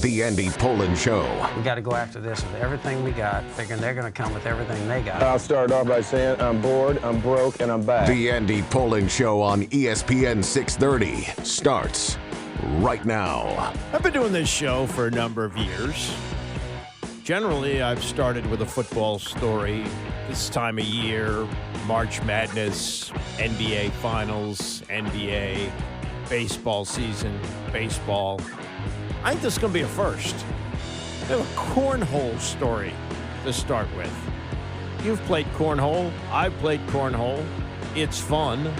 The Andy Pollin Show. We got to go after this with everything we got, figuring they're going to come with everything they got. I'll start off by saying I'm bored, I'm broke, and I'm back. The Andy Pollin Show on ESPN 630 starts right now. I've been doing this show for a number of years. Generally, I've started with a football story. This time of year, March Madness, NBA Finals, NBA, baseball season, baseball. I think this is going to be a first. We have a cornhole story to start with. You've played cornhole. I've played cornhole. It's fun.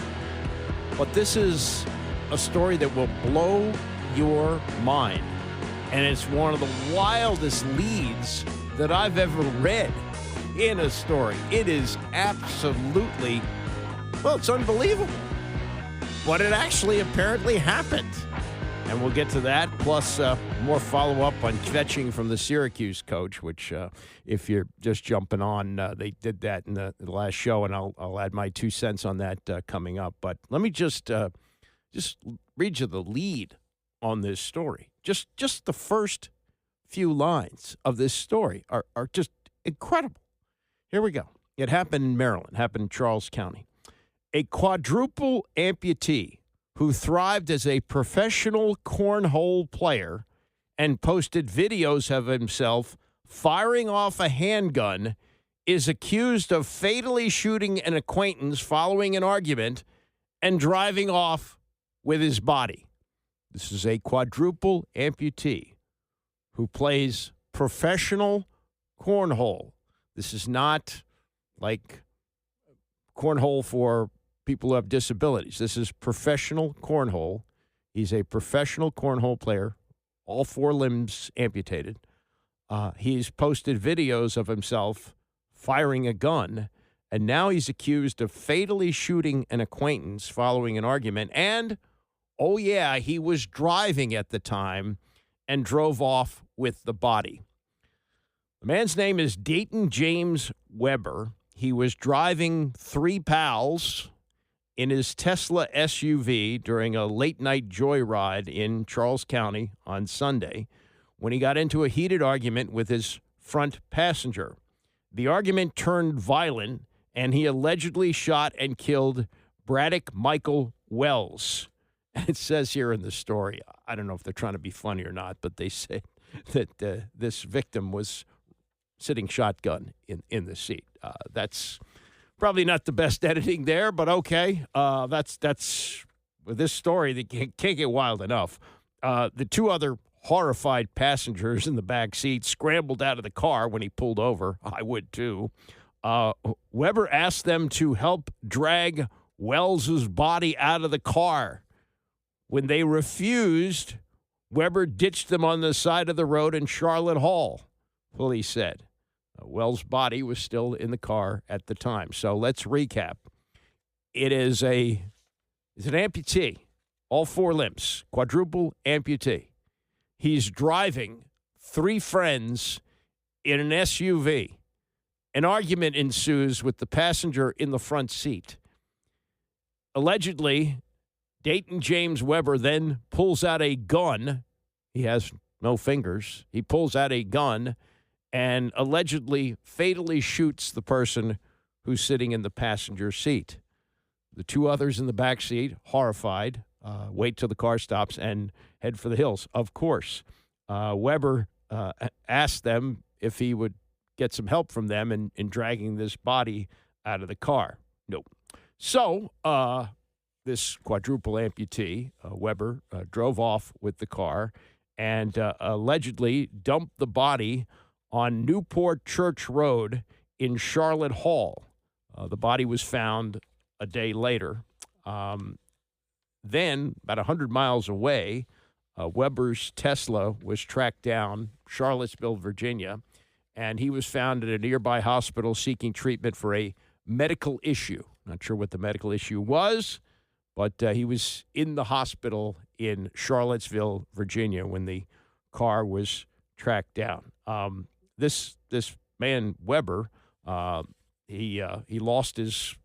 But this is a story that will blow your mind. And it's one of the wildest leads that I've ever read in a story. It is absolutely, well, it's unbelievable. But it actually apparently happened. And we'll get to that, plus more follow-up on kvetching from the Syracuse coach, which if you're just jumping on, they did that in the last show, and I'll add my 2 cents on that coming up. But let me just read you the lead on this story. Just the first few lines of this story are just incredible. Here we go. It happened in Maryland, happened in Charles County. A quadruple amputee who thrived as a professional cornhole player and posted videos of himself firing off a handgun is accused of fatally shooting an acquaintance following an argument and driving off with his body. This is a quadruple amputee who plays professional cornhole. This is not like cornhole for people who have disabilities. This is professional cornhole. He's a professional cornhole player, all 4 limbs amputated. He's posted videos of himself firing a gun, and now he's accused of fatally shooting an acquaintance following an argument. And, oh yeah, he was driving at the time and drove off with the body. The man's name is Dayton James Weber. He was driving 3 pals in his Tesla SUV during a late-night joyride in Charles County on Sunday when he got into a heated argument with his front passenger. The argument turned violent, and he allegedly shot and killed Braddock Michael Wells. And it says here in the story, I don't know if they're trying to be funny or not, but they say that this victim was sitting shotgun in the seat. That's probably not the best editing there, but okay. That's with this story that can't get wild enough. The 2 other horrified passengers in the back seat scrambled out of the car when he pulled over. I would too. Weber asked them to help drag Wells's body out of the car. When they refused, Weber ditched them on the side of the road in Charlotte Hall, police said. Wells' body was still in the car at the time. So let's recap. It's an amputee, all 4 limbs, quadruple amputee. He's driving 3 friends in an SUV. An argument ensues with the passenger in the front seat. Allegedly, Dayton James Weber then pulls out a gun. He has no fingers. He pulls out a gun and allegedly fatally shoots the person who's sitting in the passenger seat. The 2 others in the back seat, horrified, wait till the car stops and head for the hills. Of course, Weber asked them if he would get some help from them in dragging this body out of the car. Nope. So this quadruple amputee, Weber, drove off with the car and allegedly dumped the body on Newport Church Road in Charlotte Hall. The body was found a day later. Then, about 100 miles away, Weber's Tesla was tracked down, Charlottesville, Virginia, and he was found at a nearby hospital seeking treatment for a medical issue. Not sure what the medical issue was, but he was in the hospital in Charlottesville, Virginia, when the car was tracked down. This man, Weber, he lost his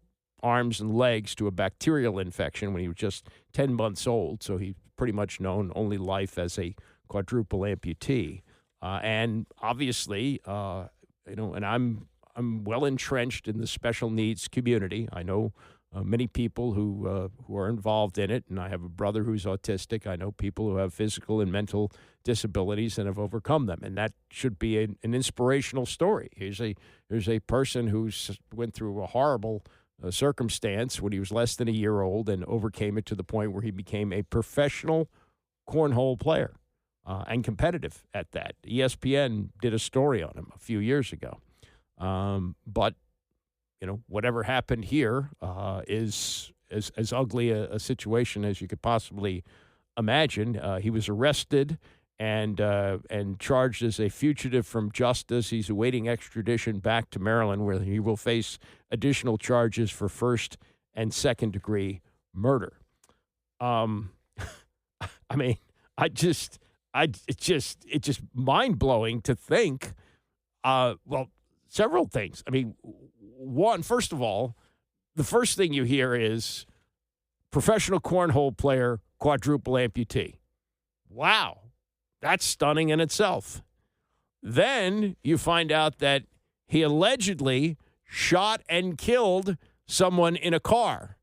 arms and legs to a bacterial infection when he was just 10 months old, so he's pretty much known only life as a quadruple amputee. And obviously, and I'm well entrenched in the special needs community. I know many people who are involved in it, and I have a brother who's autistic. I know people who have physical and mental disabilities and have overcome them, and that should be an inspirational story. Here's a person who's went through a horrible circumstance when he was less than a year old and overcame it to the point where he became a professional cornhole player and competitive at that. ESPN did a story on him a few years ago. But whatever happened here is as ugly a situation as you could possibly imagine. He was arrested and charged as a fugitive from justice. He's awaiting extradition back to Maryland, where he will face additional charges for first and second degree murder. It's just mind blowing to think. Several things. I mean, one, first of all, the first thing you hear is professional cornhole player, quadruple amputee. Wow, that's stunning in itself. Then you find out that he allegedly shot and killed someone in a car.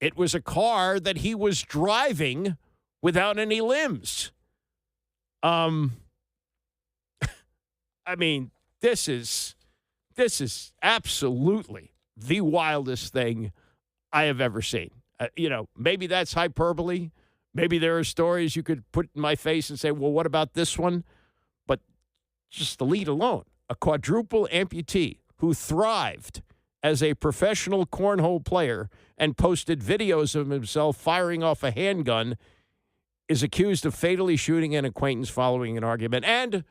It was a car that he was driving without any limbs. This is absolutely the wildest thing I have ever seen. Maybe that's hyperbole. Maybe there are stories you could put in my face and say, well, what about this one? But just the lead alone, a quadruple amputee who thrived as a professional cornhole player and posted videos of himself firing off a handgun, is accused of fatally shooting an acquaintance following an argument and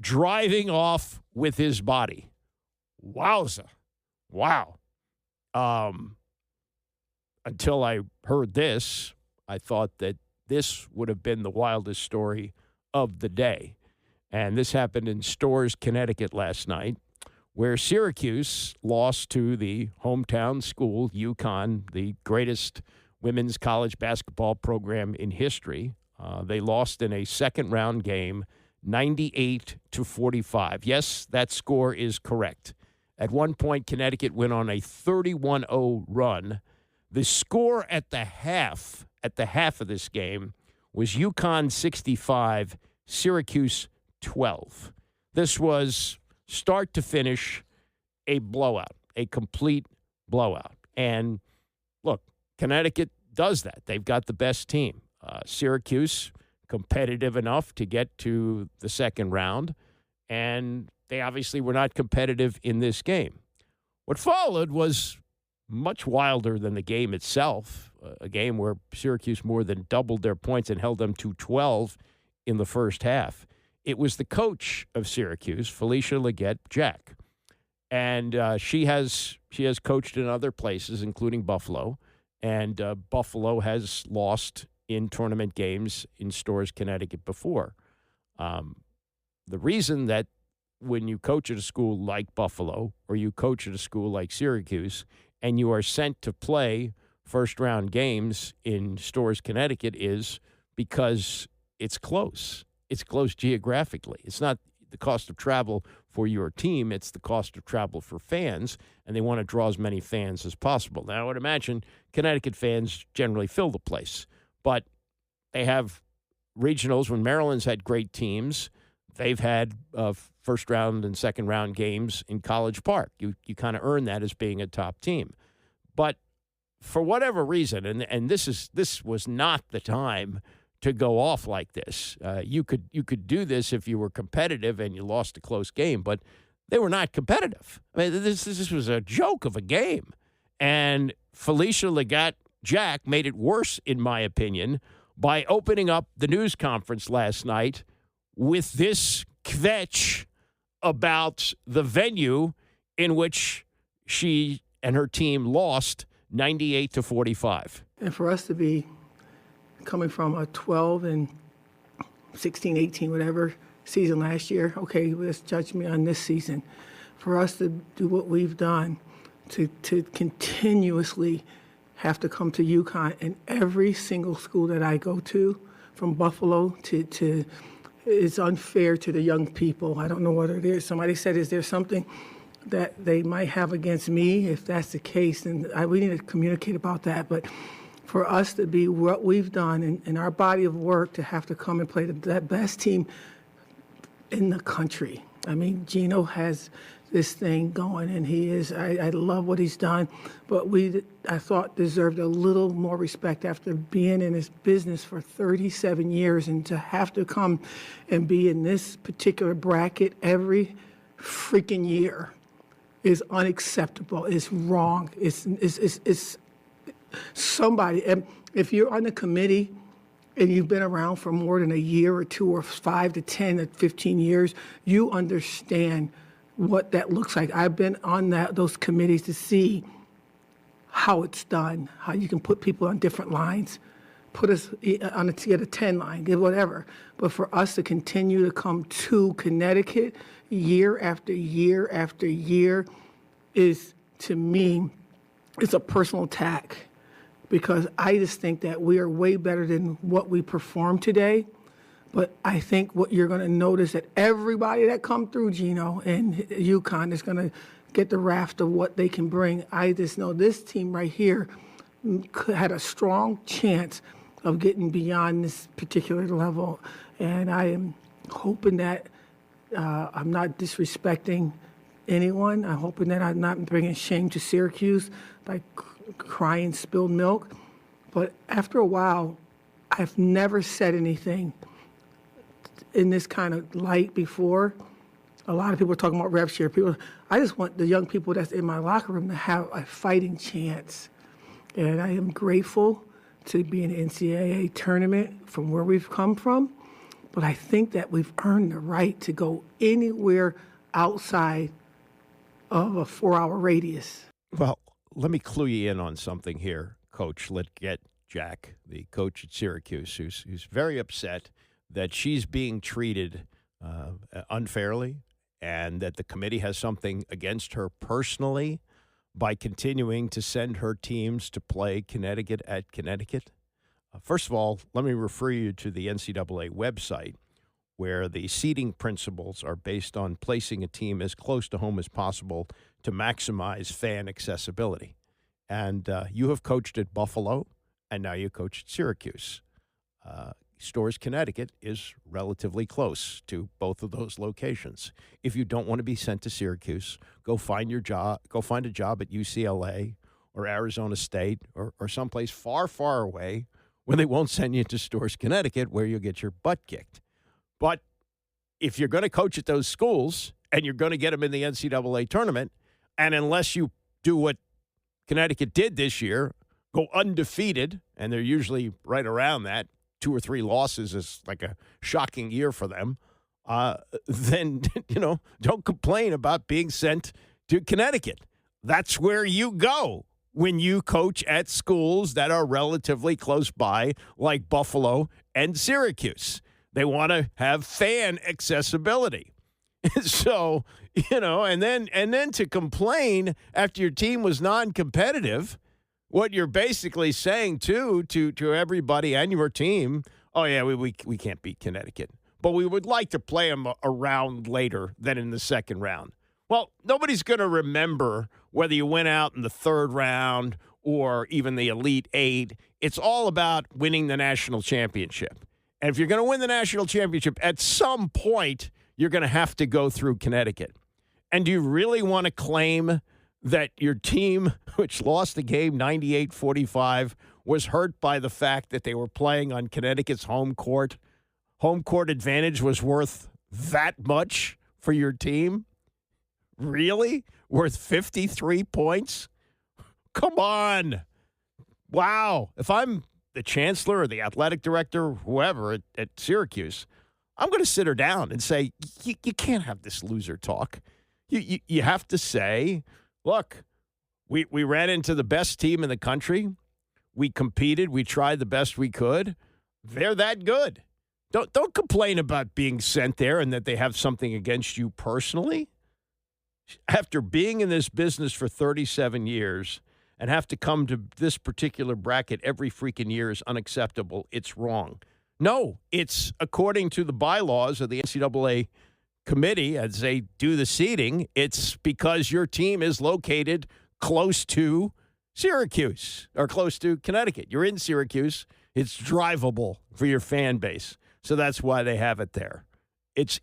driving off with his body. Wowza. Wow. Until I heard this, I thought that this would have been the wildest story of the day. And this happened in Storrs, Connecticut last night, where Syracuse lost to the hometown school, UConn, the greatest women's college basketball program in history. They lost in a second-round game, 98-45. Yes, that score is correct. At one point, Connecticut went on a 31-0 run. The score at the half of this game was UConn 65, Syracuse 12. This was start to finish a blowout, a complete blowout. And look, Connecticut does that. They've got the best team. Syracuse, competitive enough to get to the second round, and they obviously were not competitive in this game. What followed was much wilder than the game itself, a game where Syracuse more than doubled their points and held them to 12 in the first half. It was the coach of Syracuse, Felicia Leggett-Jack, and she has coached in other places, including Buffalo, and Buffalo has lost in tournament games in Storrs, Connecticut before. The reason that when you coach at a school like Buffalo or you coach at a school like Syracuse and you are sent to play first-round games in Storrs, Connecticut is because it's close. It's close geographically. It's not the cost of travel for your team. It's the cost of travel for fans, and they want to draw as many fans as possible. Now, I would imagine Connecticut fans generally fill the place, but they have regionals. When Maryland's had great teams, they've had first-round and second-round games in College Park. You kind of earn that as being a top team. But for whatever reason, and this was not the time to go off like this. You could do this if you were competitive and you lost a close game, but they were not competitive. I mean, this was a joke of a game. And Felicia Leggett-Jack made it worse, in my opinion, by opening up the news conference last night with this kvetch about the venue in which she and her team lost 98-45. And for us to be coming from a 12 and 16, 18, whatever season last year, okay, let's judge me on this season. For us to do what we've done, to continuously have to come to UConn, and every single school that I go to, from Buffalo to it's unfair to the young people. I don't know what it is. Somebody said, is there something that they might have against me? If that's the case, then we need to communicate about that. But for us to be what we've done in our body of work, to have to come and play that best team in the country. I mean, Gino has this thing going, and I love what he's done, but I thought deserved a little more respect after being in this business for 37 years, and to have to come and be in this particular bracket every freaking year is unacceptable. It's wrong. It's somebody, and if you're on the committee and you've been around for more than a year or two or 5 to 10 or 15 years, you understand what that looks like. I've been on those committees to see how it's done, how you can put people on different lines, put us on get a 10 line, get whatever. But for us to continue to come to Connecticut year after year after year is, to me, it's a personal attack, because I just think that we are way better than what we perform today. But I think what you're going to notice, that everybody that come through, Gino, and UConn is going to get the raft of what they can bring. I just know this team right here had a strong chance of getting beyond this particular level. And I am hoping that I'm not disrespecting anyone. I'm hoping that I'm not bringing shame to Syracuse by crying spilled milk. But after a while, I've never said anything in this kind of light before. A lot of people are talking about rev share. I just want the young people that's in my locker room to have a fighting chance. And I am grateful to be in the NCAA tournament from where we've come from. But I think that we've earned the right to go anywhere outside of a 4-hour radius. Well, let me clue you in on something here, Coach. Let's get Jack, the coach at Syracuse, who's very upset that she's being treated unfairly, and that the committee has something against her personally by continuing to send her teams to play Connecticut at Connecticut. First of all, let me refer you to the NCAA website, where the seeding principles are based on placing a team as close to home as possible to maximize fan accessibility. And you have coached at Buffalo, and now you coach at Syracuse. Storrs, Connecticut is relatively close to both of those locations. If you don't want to be sent to Syracuse, go find a job at UCLA or Arizona State or someplace far, far away where they won't send you to Storrs, Connecticut, where you'll get your butt kicked. But if you're going to coach at those schools and you're going to get them in the NCAA tournament, and unless you do what Connecticut did this year, go undefeated, and they're usually right around that, 2 or 3 losses is like a shocking year for them, then, don't complain about being sent to Connecticut. That's where you go when you coach at schools that are relatively close by, like Buffalo and Syracuse. They want to have fan accessibility. So, and then to complain after your team was non-competitive, what you're basically saying, to everybody and your team, oh, yeah, we can't beat Connecticut, but we would like to play them a round later than in the second round. Well, nobody's going to remember whether you went out in the third round or even the Elite Eight. It's all about winning the national championship. And if you're going to win the national championship, at some point, you're going to have to go through Connecticut. And do you really want to claim that your team, which lost the game 98-45, was hurt by the fact that they were playing on Connecticut's home court? Home court advantage was worth that much for your team? Really? Worth 53 points? Come on. Wow. If I'm the chancellor or the athletic director, or whoever at Syracuse, I'm going to sit her down and say, you can't have this loser talk. You have to say, look, we ran into the best team in the country. We competed. We tried the best we could. They're that good. Don't complain about being sent there and that they have something against you personally. After being in this business for 37 years and have to come to this particular bracket every freaking year is unacceptable. It's wrong. No, it's according to the bylaws of the NCAA committee as they do the seeding. It's because your team is located close to Syracuse or close to Connecticut. You're in Syracuse. It's drivable for your fan base. So that's why they have it there. It's.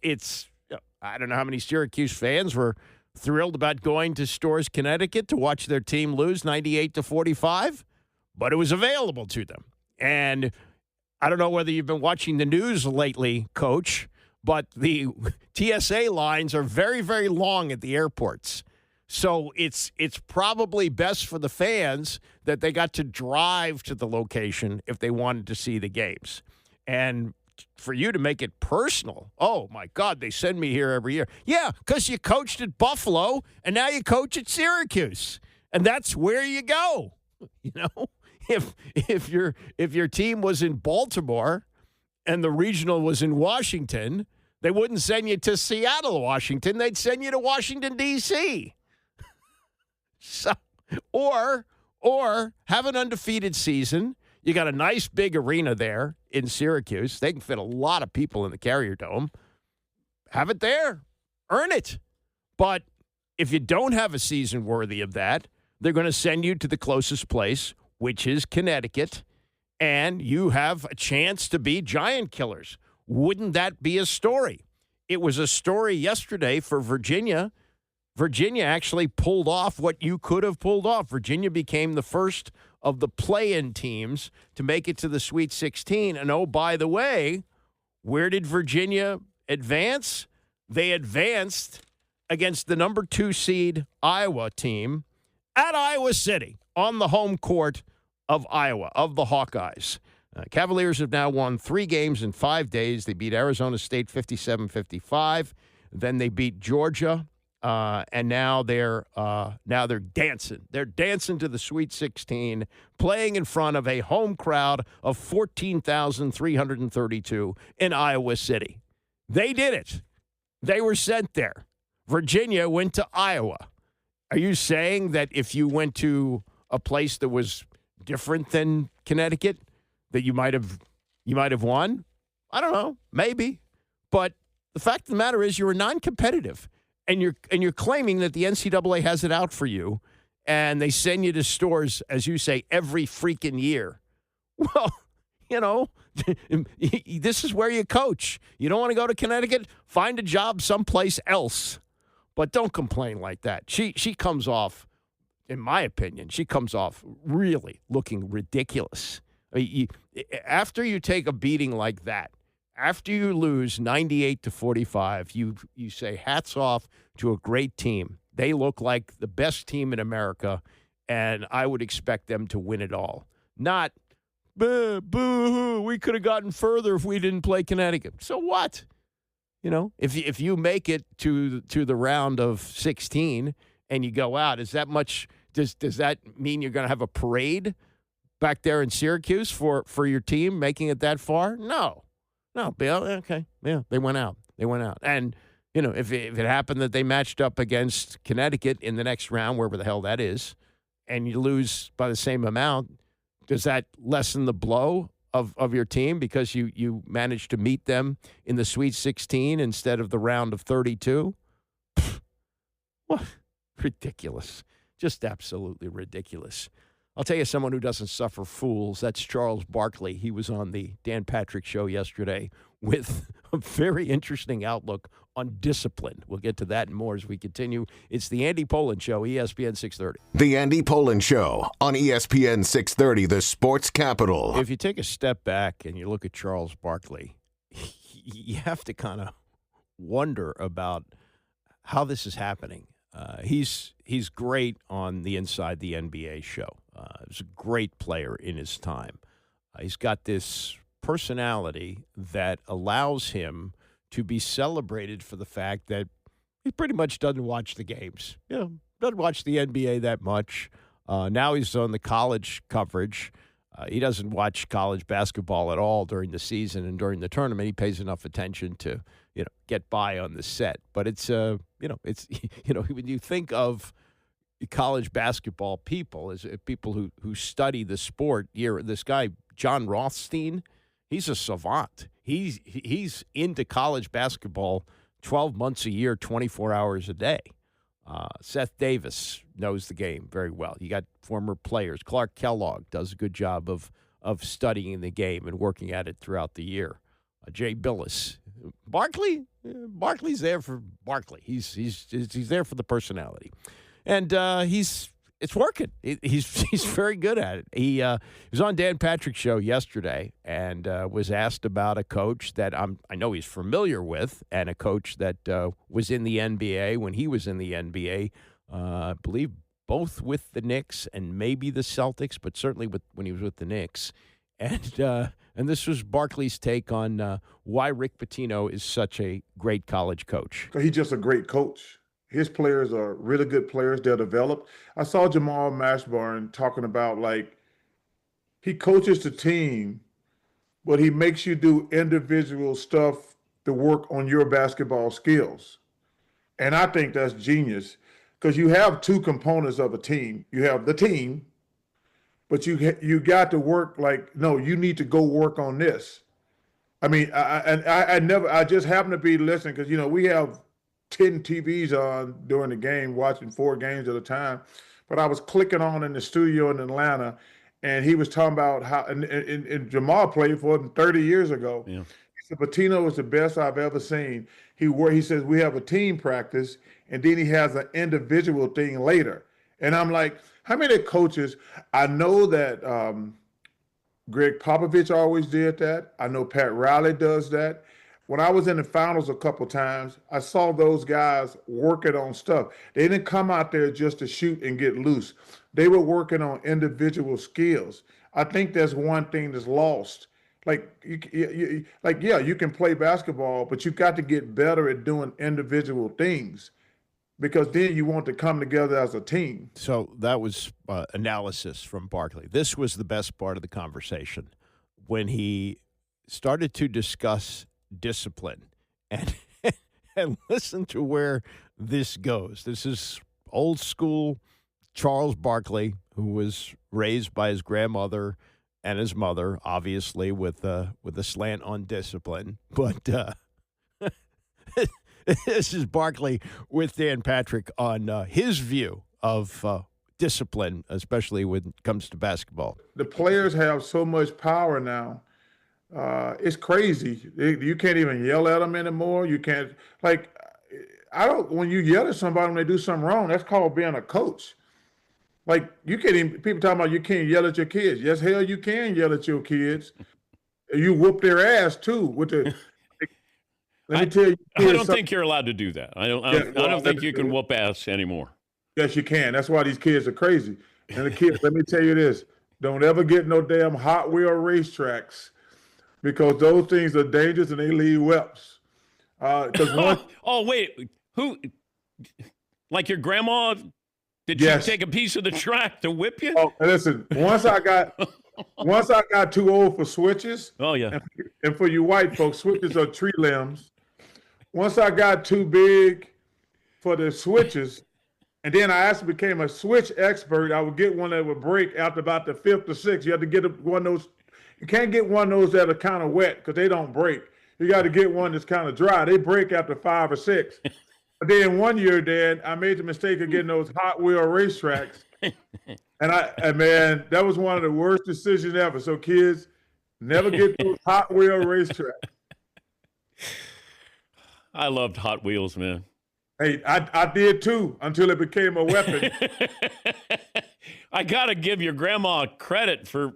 I don't know how many Syracuse fans were thrilled about going to Storrs, Connecticut to watch their team lose 98-45, but it was available to them. And I don't know whether you've been watching the news lately, Coach, but the TSA lines are very, very long at the airports. So it's probably best for the fans that they got to drive to the location if they wanted to see the games. And for you to make it personal, oh, my God, they send me here every year. Yeah, because you coached at Buffalo, and now you coach at Syracuse. And that's where you go. You know, if your team was in Baltimore and the regional was in Washington, they wouldn't send you to Seattle, Washington. They'd send you to Washington, D.C. So, or have an undefeated season. You got a nice big arena there in Syracuse. They can fit a lot of people in the Carrier Dome. Have it there. Earn it. But if you don't have a season worthy of that, they're going to send you to the closest place, which is Connecticut, and you have a chance to be giant killers. Wouldn't that be a story? It was a story yesterday for Virginia. Virginia actually pulled off what you could have pulled off. Virginia became the first of the play-in teams to make it to the Sweet 16. And, oh, by the way, where did Virginia advance? They advanced against the number 2 seed Iowa team at Iowa City on the home court of Iowa, of the Hawkeyes. Cavaliers have now won 3 games in 5 days. They beat Arizona State 57-55. Then they beat Georgia. And now they're dancing. They're dancing to the Sweet 16, playing in front of a home crowd of 14,332 in Iowa City. They did it. They were sent there. Virginia went to Iowa. Are you saying that if you went to a place that was different than Connecticut, that you might have won? I don't know. Maybe. But the fact of the matter is you were non-competitive. And you're claiming that the NCAA has it out for you, and they send you to Storrs, as you say, every freaking year. Well, you know, this is where you coach. You don't want to go to Connecticut? Find a job someplace else. But don't complain like that. She comes off, in my opinion, really looking ridiculous. I mean, after you take a beating like that, after you lose 98-45, you say hats off to a great team. They look like the best team in America, and I would expect them to win it all. Not, boo-hoo, we could have gotten further if we didn't play Connecticut. So what? You know, if you make it to the round of 16 and you go out, is that much? Does that mean you're going to have a parade back there in Syracuse for your team making it that far? No, Bill. Okay, yeah, they went out. And you know, if it happened that they matched up against Connecticut in the next round, wherever the hell that is, and you lose by the same amount, does that lessen the blow of your team because you managed to meet them in the Sweet 16 instead of the round of 32? What? Ridiculous. Just absolutely ridiculous. I'll tell you someone who doesn't suffer fools. That's Charles Barkley. He was on the Dan Patrick Show yesterday with a very interesting outlook on discipline. We'll get to that and more as we continue. It's the Andy Pollin Show, ESPN 630. The Andy Pollin Show on ESPN 630, the sports capital. If you take a step back and you look at Charles Barkley, you have to kind of wonder about how this is happening. He's great on the Inside the NBA show. He's a great player in his time. He's got this personality that allows him to be celebrated for the fact that he pretty much doesn't watch the games. You know, doesn't watch the NBA that much. Now he's on the college coverage. He doesn't watch college basketball at all during the season and during the tournament. He pays enough attention to, get by on the set. But it's, when you think of college basketball people as people who study the sport, this guy, John Rothstein, He's a savant. He's into college basketball 12 months a year, 24 hours a day. Seth Davis knows the game very well. You got former players. Clark Kellogg does a good job of studying the game and working at it throughout the year. Jay Billis. Barkley's there for Barkley. He's there for the personality. And it's working. He's very good at it. He was on Dan Patrick's show yesterday and was asked about a coach that I know he's familiar with, and a coach that was in the NBA when he was in the NBA. I believe both with the Knicks and maybe the Celtics, but certainly when he was with the Knicks. And this was Barkley's take on why Rick Pitino is such a great college coach. He's just a great coach. His players are really good players. They're developed. I saw Jamal Mashburn talking about, like, he coaches the team, but he makes you do individual stuff to work on your basketball skills. And I think that's genius, because you have two components of a team. You have the team, but you got to work like, no, you need to go work on this. I mean, I just happen to be listening because, we have 10 TVs on during the game, watching 4 games at a time. But I was clicking on in the studio in Atlanta, and he was talking about how, and Jamal played for him 30 years ago. Yeah. He said, Pitino is the best I've ever seen. He says, we have a team practice, and then he has an individual thing later. And I'm like, how many coaches? I know that Greg Popovich always did that. I know Pat Riley does that. When I was in the finals a couple times, I saw those guys working on stuff. They didn't come out there just to shoot and get loose. They were working on individual skills. I think that's one thing that's lost. Like, you can play basketball, but you got to get better at doing individual things, because then you want to come together as a team. So that was analysis from Barkley. This was the best part of the conversation when he started to discuss discipline, and listen to where this goes. This is old school Charles Barkley, who was raised by his grandmother and his mother, obviously with a slant on discipline. But this is Barkley with Dan Patrick on his view of discipline, especially when it comes to basketball. The players have so much power now. It's crazy. You can't even yell at them anymore. You can't, when you yell at somebody when they do something wrong, that's called being a coach. Like, you can't even, people talking about you can't yell at your kids. Yes, hell, you can yell at your kids. You whoop their ass too with the. Let me tell you. I don't think you're allowed to do that. I don't think you can whoop ass anymore. Yes, you can. That's why these kids are crazy. And the kids, let me tell you this: don't ever get no damn Hot Wheel racetracks, because those things are dangerous and they leave whelps. Oh wait, who? Like your grandma? Did she take a piece of the track to whip you? Oh, listen. Once I got too old for switches. Oh yeah. And for you white folks, switches are tree limbs. Once I got too big for the switches, and then I actually became a switch expert, I would get one that would break after about the 5th or 6th. You have to get one of those. You can't get one of those that are kind of wet because they don't break. You got to get one that's kind of dry. They break after 5 or 6. But then one year, Dad, I made the mistake of getting those Hot Wheel racetracks. And man, that was one of the worst decisions ever. So kids, never get those Hot Wheel racetracks. I loved Hot Wheels, man. Hey, I did too, until it became a weapon. I got to give your grandma credit for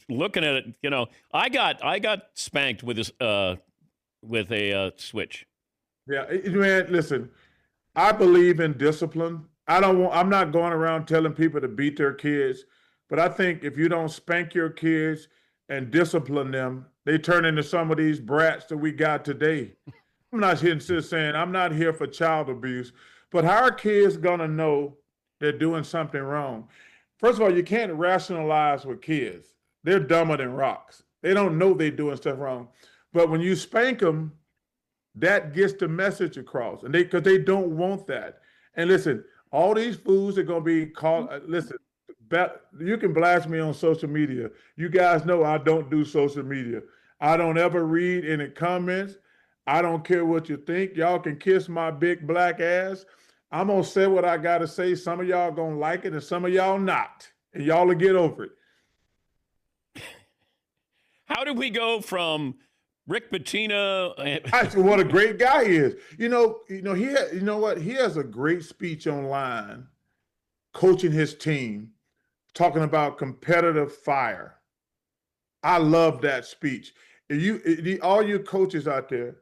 looking at it. You know, I got spanked with a switch. Yeah, man, listen, I believe in discipline. I'm not going around telling people to beat their kids, but I think if you don't spank your kids and discipline them, they turn into some of these brats that we got today. I'm not here just saying I'm not here for child abuse, but how are kids going to know they're doing something wrong? First of all, you can't rationalize with kids. They're dumber than rocks. They don't know they're doing stuff wrong. But when you spank them, that gets the message across, and because they don't want that. And listen, all these fools are going to be called. Listen, you can blast me on social media. You guys know I don't do social media. I don't ever read any comments. I don't care what you think. Y'all can kiss my big black ass. I'm going to say what I got to say. Some of y'all going to like it and some of y'all not. And y'all will get over it. How did we go from Rick Pitino? What a great guy he is. You know what? He has a great speech online coaching his team, talking about competitive fire. I love that speech. All you coaches out there,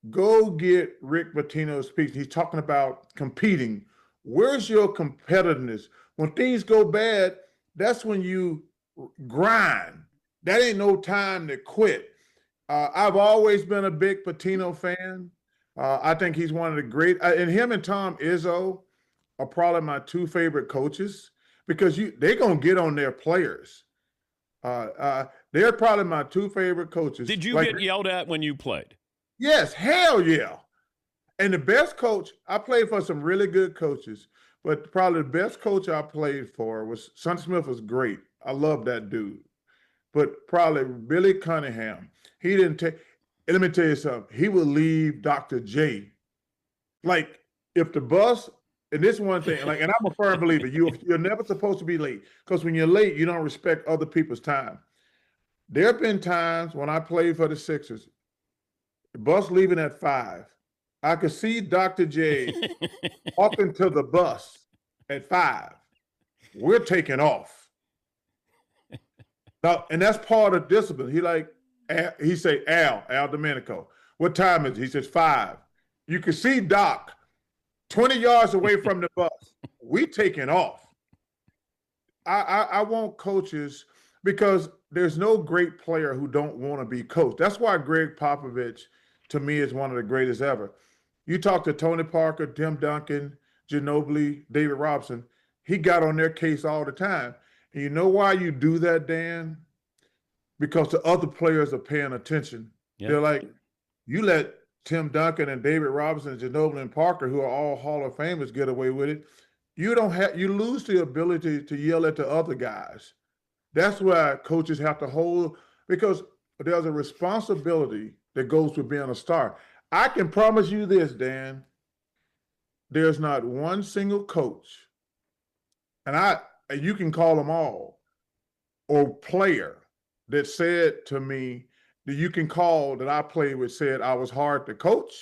go get Rick Pitino's speech. He's talking about competing. Where's your competitiveness? When things go bad, that's when you grind. That ain't no time to quit. I've always been a big Pitino fan. I think he's one of the great, and him and Tom Izzo are probably my two favorite coaches because they're going to get on their players. They're probably my two favorite coaches. Did you get yelled at when you played? Yes, hell yeah. And the best coach, I played for some really good coaches, but probably the best coach I played for was, Son Smith was great. I love that dude. But probably Billy Cunningham. He didn't take, let me tell you something, he would leave Dr. J. Like, if the bus, and this one thing, like, and I'm a firm believer, you're never supposed to be late, because when you're late, you don't respect other people's time. There have been times when I played for the Sixers, the bus leaving at 5. I could see Dr. J walking to the bus at 5. We're taking off. Now, and that's part of discipline. He say, Al Domenico, what time is it? He says 5. You can see Doc 20 yards away from the bus. We taking off. I want coaches, because there's no great player who don't want to be coached. That's why Greg Popovich, to me, is one of the greatest ever. You talk to Tony Parker, Tim Duncan, Ginobili, David Robinson, he got on their case all the time. And you know why you do that, Dan? Because the other players are paying attention. Yep. They're like, you let Tim Duncan and David Robinson and Ginobili and Parker, who are all Hall of Famers, get away with it. You lose the ability to yell at the other guys. That's why coaches have to hold, because there's a responsibility that goes with being a star. I can promise you this, Dan, there's not one single coach, and you can call them all, or player that said to me that you can call that I played with, said I was hard to coach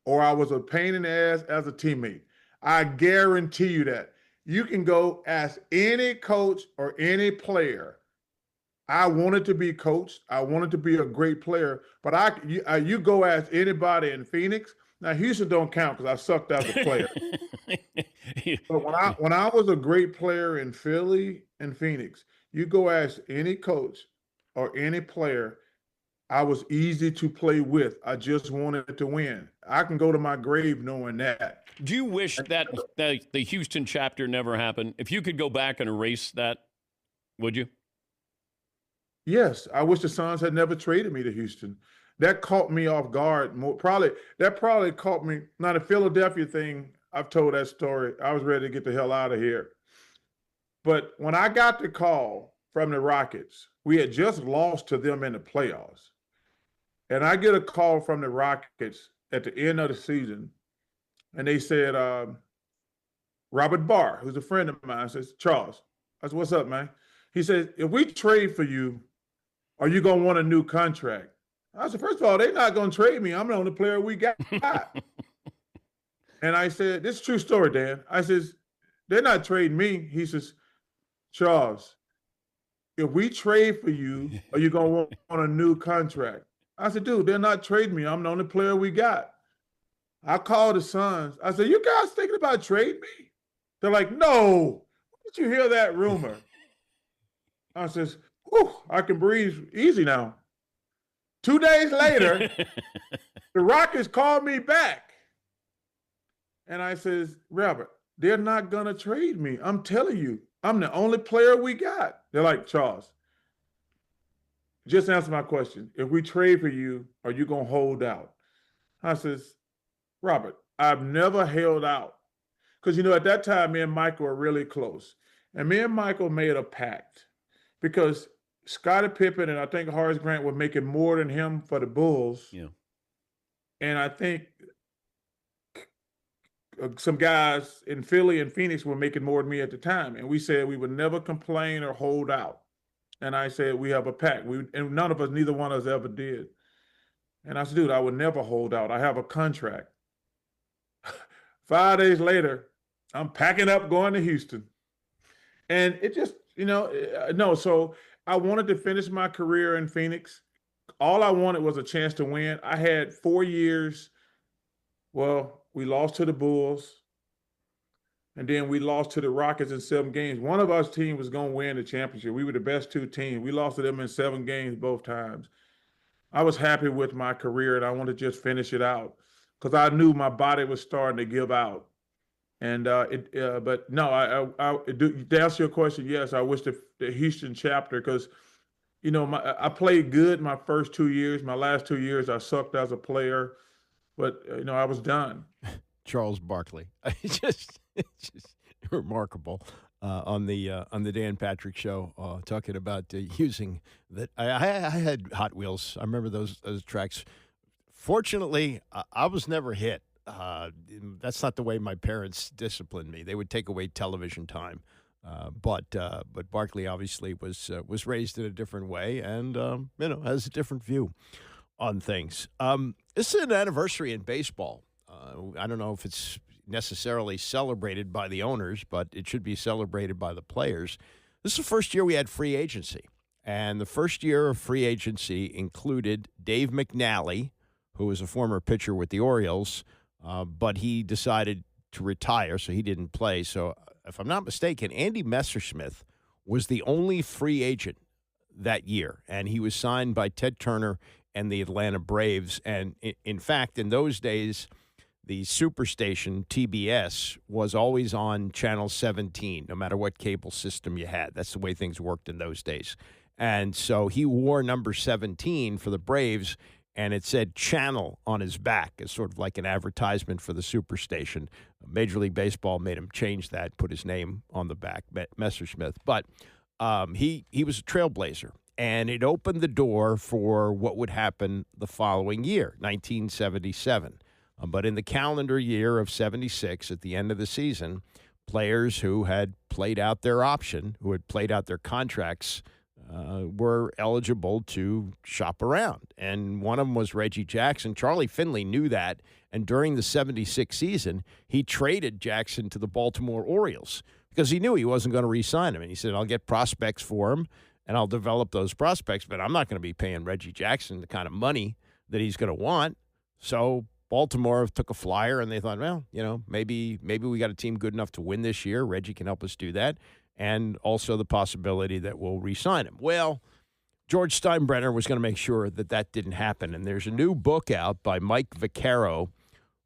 or I was a pain in the ass as a teammate. I guarantee you that. You can go ask any coach or any player. I wanted to be coached. I wanted to be a great player, but you go ask anybody in Phoenix. Now, Houston don't count because I sucked as a player. But when I was a great player in Philly and Phoenix, you go ask any coach or any player, I was easy to play with. I just wanted to win. I can go to my grave knowing that. Do you wish that the Houston chapter never happened? If you could go back and erase that, would you? Yes, I wish the Suns had never traded me to Houston. That caught me off guard more. That probably caught me. Now, the Philadelphia thing, I've told that story. I was ready to get the hell out of here. But when I got the call from the Rockets, we had just lost to them in the playoffs. And I get a call from the Rockets at the end of the season, and they said, Robert Barr, who's a friend of mine, says, Charles, I said, what's up, man? He said, if we trade for you, are you going to want a new contract? I said, first of all, they're not going to trade me. I'm the only player we got. And I said, this is a true story, Dan. I says, they're not trading me. He says, Charles, if we trade for you, are you going to want a new contract? I said, dude, they're not trading me. I'm the only player we got. I called the Suns. I said, you guys thinking about trading me? They're like, no. Did you hear that rumor? I says, whew, I can breathe easy now. 2 days later, the Rockets called me back. And I says, Robert, they're not going to trade me. I'm telling you, I'm the only player we got. They're like, Charles, just answer my question. If we trade for you, are you going to hold out? I says, Robert, I've never held out. Because, at that time, me and Michael were really close. And me and Michael made a pact. Because Scottie Pippen and I think Horace Grant were making more than him for the Bulls. Yeah. And I think some guys in Philly and Phoenix were making more than me at the time. And we said we would never complain or hold out. And I said, we have a pact. And none of us, neither one of us ever did. And I said, dude, I would never hold out. I have a contract. 5 days later, I'm packing up, going to Houston. And it just, so I wanted to finish my career in Phoenix. All I wanted was a chance to win. I had 4 years. Well, we lost to the Bulls. And then we lost to the Rockets in 7 games. One of us team was going to win the championship. We were the best 2 teams. We lost to them in 7 games both times. I was happy with my career, and I wanted to just finish it out because I knew my body was starting to give out. And but no, to answer your question, yes, I wish the Houston chapter, because I played good my first 2 years. My last 2 years, I sucked as a player, but I was done. Charles Barkley, it's just remarkable. On the Dan Patrick Show, talking about using that. I had Hot Wheels. I remember those tracks. Fortunately, I was never hit. That's not the way my parents disciplined me. They would take away television time. But Barkley obviously was raised in a different way, and has a different view on things. This is an anniversary in baseball. I don't know if it's necessarily celebrated by the owners, but it should be celebrated by the players. This is the first year we had free agency, and the first year of free agency included Dave McNally, who was a former pitcher with the Orioles, but he decided to retire, so he didn't play. So if I'm not mistaken, Andy Messersmith was the only free agent that year, and he was signed by Ted Turner and the Atlanta Braves. And in fact, in those days, the superstation, TBS, was always on Channel 17, no matter what cable system you had. That's the way things worked in those days. And so he wore number 17 for the Braves, and it said Channel on his back as sort of like an advertisement for the superstation. Major League Baseball made him change that, put his name on the back, Messersmith. But he was a trailblazer, and it opened the door for what would happen the following year, 1977. But in the calendar year of 76, at the end of the season, players who had played out their option, who had played out their contracts, were eligible to shop around. And one of them was Reggie Jackson. Charlie Finley knew that. And during the 76 season, he traded Jackson to the Baltimore Orioles because he knew he wasn't going to re-sign him. And he said, I'll get prospects for him, and I'll develop those prospects, but I'm not going to be paying Reggie Jackson the kind of money that he's going to want. So Baltimore took a flyer, and they thought, well, maybe we got a team good enough to win this year. Reggie can help us do that, and also the possibility that we'll re-sign him. Well, George Steinbrenner was going to make sure that didn't happen, and there's a new book out by Mike Vaccaro,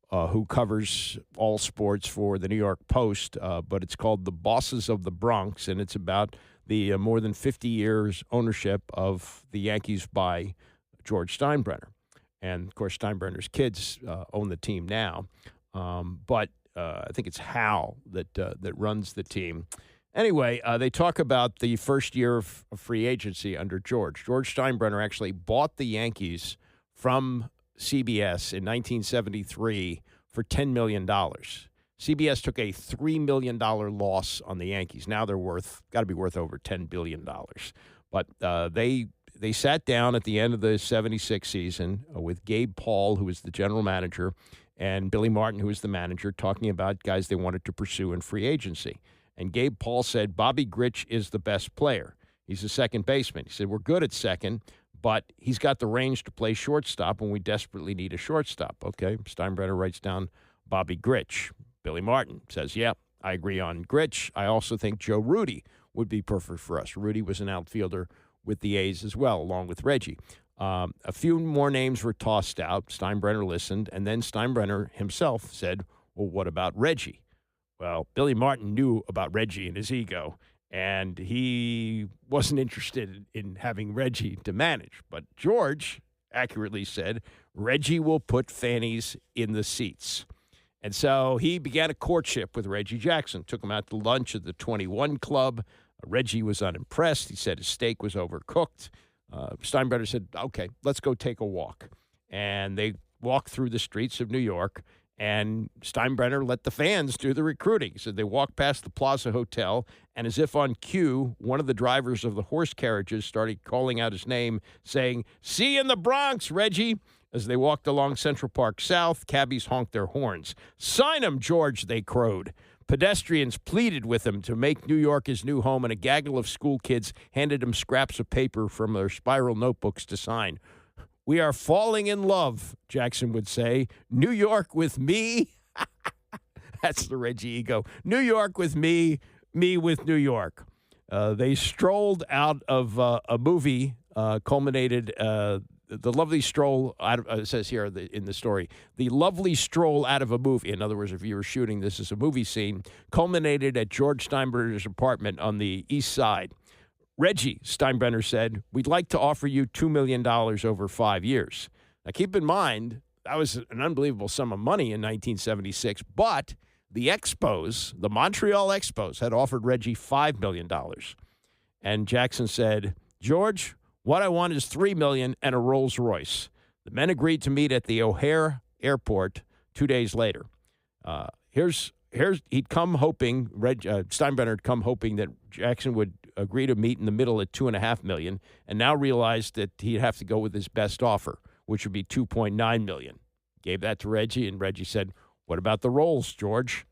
who covers all sports for the New York Post, but it's called The Bosses of the Bronx, and it's about the more than 50 years ownership of the Yankees by George Steinbrenner. And, of course, Steinbrenner's kids own the team now. But I think it's Hal that runs the team. Anyway, they talk about the first year of free agency under George. George Steinbrenner actually bought the Yankees from CBS in 1973 for $10 million. CBS took a $3 million loss on the Yankees. Now they're got to be worth over $10 billion. But they sat down at the end of the 76 season with Gabe Paul, who was the general manager, and Billy Martin, who was the manager, talking about guys they wanted to pursue in free agency. And Gabe Paul said, Bobby Grich is the best player. He's a second baseman. He said, we're good at second, but he's got the range to play shortstop when we desperately need a shortstop. Okay, Steinbrenner writes down Bobby Grich. Billy Martin says, yeah, I agree on Grich. I also think Joe Rudy would be perfect for us. Rudy was an outfielder with the A's as well, along with Reggie. A few more names were tossed out. Steinbrenner listened, and then Steinbrenner himself said, well, what about Reggie? Well, Billy Martin knew about Reggie and his ego, and he wasn't interested in having Reggie to manage. But George accurately said, Reggie will put fannies in the seats. And so he began a courtship with Reggie Jackson, took him out to lunch at the 21 Club. Reggie was unimpressed. He said his steak was overcooked. Steinbrenner said, okay, let's go take a walk. And they walked through the streets of New York, and Steinbrenner let the fans do the recruiting. So they walked past the Plaza Hotel, and as if on cue, one of the drivers of the horse carriages started calling out his name, saying, "See you in the Bronx, Reggie." As they walked along Central Park South, cabbies honked their horns. "Sign him, George," they crowed. Pedestrians pleaded with him to make New York his new home, and a gaggle of school kids handed him scraps of paper from their spiral notebooks to sign. "We are falling in love," Jackson would say. "New York with me." That's the Reggie ego. New York with me, me with New York. They strolled out of a movie, culminated the lovely stroll out of, it says here in the story, the lovely stroll out of a movie. In other words, if you were shooting this as a movie scene, culminated at George Steinbrenner's apartment on the East Side. "Reggie," Steinbrenner said, "we'd like to offer you $2 million over 5 years." Now, keep in mind, that was an unbelievable sum of money in 1976, but the Expos, the Montreal Expos, had offered Reggie $5 million. And Jackson said, "George, what I want is $3 million and a Rolls Royce." The men agreed to meet at the O'Hare Airport 2 days later. He'd come hoping, Steinbrenner had come hoping that Jackson would agree to meet in the middle at $2.5 million, and now realized that he'd have to go with his best offer, which would be $2.9 million. Gave that to Reggie, and Reggie said, "What about the Rolls, George?"